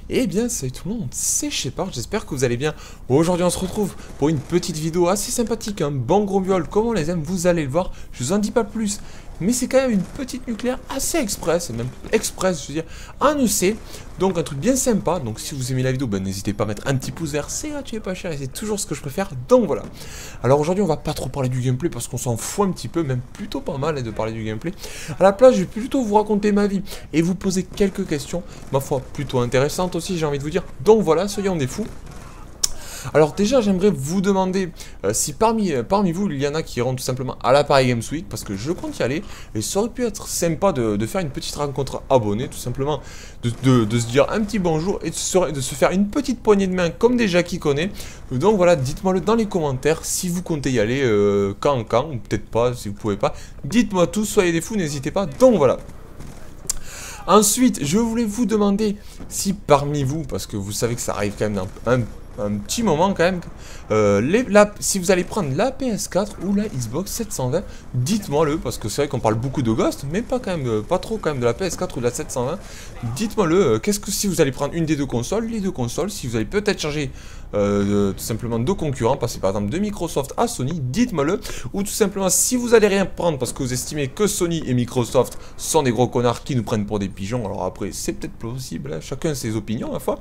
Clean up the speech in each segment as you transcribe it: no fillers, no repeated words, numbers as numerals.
Eh bien, salut tout le monde, c'est Shepard, j'espère que vous allez bien. Aujourd'hui, on se retrouve pour une petite vidéo assez sympathique, un bon gros viol, comme on les aime, vous allez le voir. Je vous en dis pas plus, mais c'est quand même une petite nucléaire assez express, et même express, je veux dire, en EC. Donc, un truc bien sympa. Donc, si vous aimez la vidéo, ben, n'hésitez pas à mettre un petit pouce vert, c'est gratuit et pas cher, et c'est toujours ce que je préfère. Donc, voilà. Alors, aujourd'hui, on va pas trop parler du gameplay, parce qu'on s'en fout un petit peu, même plutôt pas mal, de parler du gameplay. À la place, je vais plutôt vous raconter ma vie, et vous poser quelques questions, ma foi, plutôt intéressantes aussi, j'ai envie de vous dire. Donc voilà, soyons des fous. Alors déjà, j'aimerais vous demander si parmi vous, il y en a qui iront tout simplement à la Paris Games Week, parce que je compte y aller, et ça aurait pu être sympa de faire une petite rencontre abonnée, tout simplement, de se dire un petit bonjour, et de se faire une petite poignée de main, comme déjà qui connaît. Donc voilà, dites-moi le dans les commentaires, si vous comptez y aller, quand, ou peut-être pas, si vous pouvez pas. Dites-moi tout, soyez des fous, n'hésitez pas, donc voilà. Ensuite, je voulais vous demander si parmi vous, parce que vous savez que ça arrive quand même dans un petit moment quand même, si vous allez prendre la PS4 ou la Xbox 720, dites-moi le, parce que c'est vrai qu'on parle beaucoup de Ghost, mais pas quand même, pas trop quand même de la PS4 ou de la 720. Dites-moi le, qu'est-ce que si vous allez prendre une des deux consoles, les deux consoles, si vous allez peut-être changer tout simplement de concurrents, passer par exemple de Microsoft à Sony, dites-moi le, ou tout simplement si vous allez rien prendre parce que vous estimez que Sony et Microsoft sont des gros connards qui nous prennent pour des pigeons, alors après c'est peut-être possible, hein, chacun ses opinions à la fois,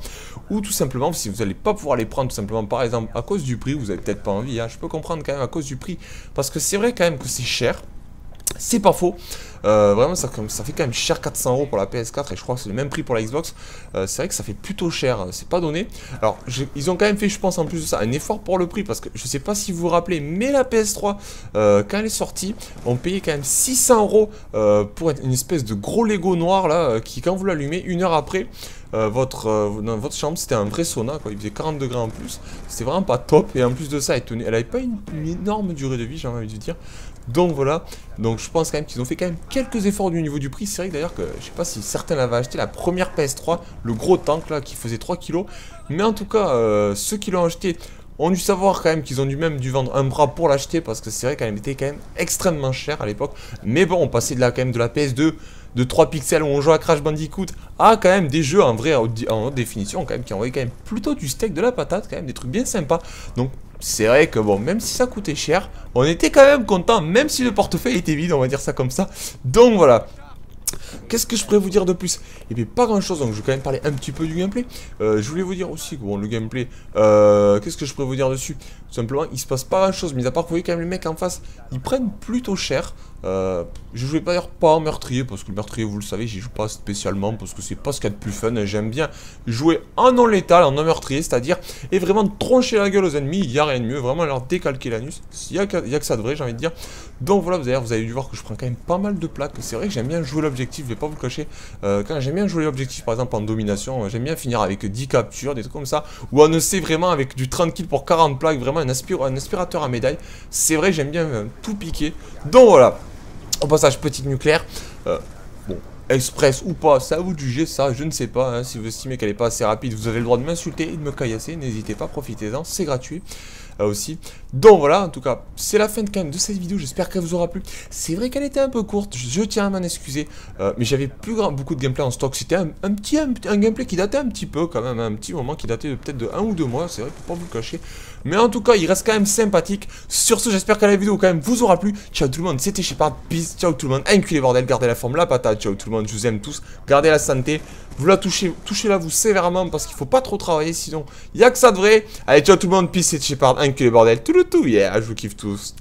ou tout simplement si vous n'allez pas pouvoir les prendre tout simplement par exemple à cause du prix, vous avez peut-être pas envie, hein, je peux comprendre quand même à cause du prix, parce que c'est vrai quand même que c'est cher. C'est pas faux, vraiment ça fait quand même cher, 400 € pour la PS4 et je crois que c'est le même prix pour la Xbox. C'est vrai que ça fait plutôt cher, c'est pas donné. Alors ils ont quand même fait, je pense en plus de ça, un effort pour le prix, parce que je sais pas si vous vous rappelez, mais la PS3 quand elle est sortie, on payait quand même 600 € pour une espèce de gros Lego noir là, qui quand vous l'allumez, une heure après, dans votre chambre, c'était un vrai sauna, quoi. Il faisait 40 degrés en plus, c'était vraiment pas top, et en plus de ça, elle avait pas une énorme durée de vie, j'ai envie de dire. Donc voilà, donc je pense quand même qu'ils ont fait quand même quelques efforts du niveau du prix. C'est vrai que d'ailleurs que je sais pas si certains l'avaient acheté, la première PS3, le gros tank là qui faisait 3 kilos. Mais en tout cas, ceux qui l'ont acheté ont dû savoir quand même qu'ils ont dû vendre un bras pour l'acheter, parce que c'est vrai qu'elle était quand même extrêmement chère à l'époque. Mais bon, on passait quand même de la PS2 de 3 pixels où on joue à Crash Bandicoot à quand même des jeux en vrai en haute définition quand même, qui envoyaient quand même plutôt du steak, de la patate, quand même des trucs bien sympas. Donc c'est vrai que bon, même si ça coûtait cher, on était quand même content, même si le portefeuille était vide, on va dire ça comme ça. Donc voilà. Qu'est-ce que je pourrais vous dire de plus? Eh bien pas grand chose, donc je vais quand même parler un petit peu du gameplay. Je voulais vous dire aussi que bon, le gameplay, qu'est-ce que je pourrais vous dire dessus? Tout simplement, il se passe pas grand chose, mis à part que vous voyez quand même les mecs en face, ils prennent plutôt cher. Je jouais pas en meurtrier, parce que le meurtrier, vous le savez, j'y joue pas spécialement, parce que c'est pas ce qu'il y a de plus fun. J'aime bien jouer en non létal, en non meurtrier, c'est-à-dire, et vraiment troncher la gueule aux ennemis, il n'y a rien de mieux, vraiment leur décalquer l'anus, il y a que ça de vrai, j'ai envie de dire. Donc voilà, vous avez dû voir que je prends quand même pas mal de plaques, c'est vrai que j'aime bien jouer l'objectif, je vais pas vous le cacher, quand j'aime bien jouer l'objectif, par exemple en domination, j'aime bien finir avec 10 captures, des trucs comme ça, ou on ne sait vraiment avec du 30 kills pour 40 plaques, vraiment un aspirateur à médaille, c'est vrai, j'aime bien tout piquer, donc voilà. Au passage, petite nucléaire, bon, express ou pas, c'est à vous de juger, ça, je ne sais pas, hein, si vous estimez qu'elle n'est pas assez rapide, vous avez le droit de m'insulter et de me caillasser, n'hésitez pas, profitez-en, c'est gratuit. Aussi. Donc voilà, en tout cas, c'est la fin quand même de cette vidéo, j'espère qu'elle vous aura plu. C'est vrai qu'elle était un peu courte, je tiens à m'en excuser, mais j'avais beaucoup de gameplay en stock. C'était un gameplay qui datait un petit peu quand même, un petit moment qui datait peut-être de 1 ou 2 mois, c'est vrai, pour pas vous le cacher. Mais en tout cas, il reste quand même sympathique. Sur ce, j'espère que la vidéo quand même vous aura plu. Ciao tout le monde, c'était Shepard, peace, ciao tout le monde, enculé bordel, gardez la forme, la patate, ciao tout le monde, je vous aime tous, gardez la santé. Vous la touchez-la vous sévèrement, parce qu'il faut pas trop travailler, sinon il y a que ça de vrai. Allez, ciao tout le monde, peace, c'est Shepard, enculé bordel, tout, yeah, je vous kiffe tous.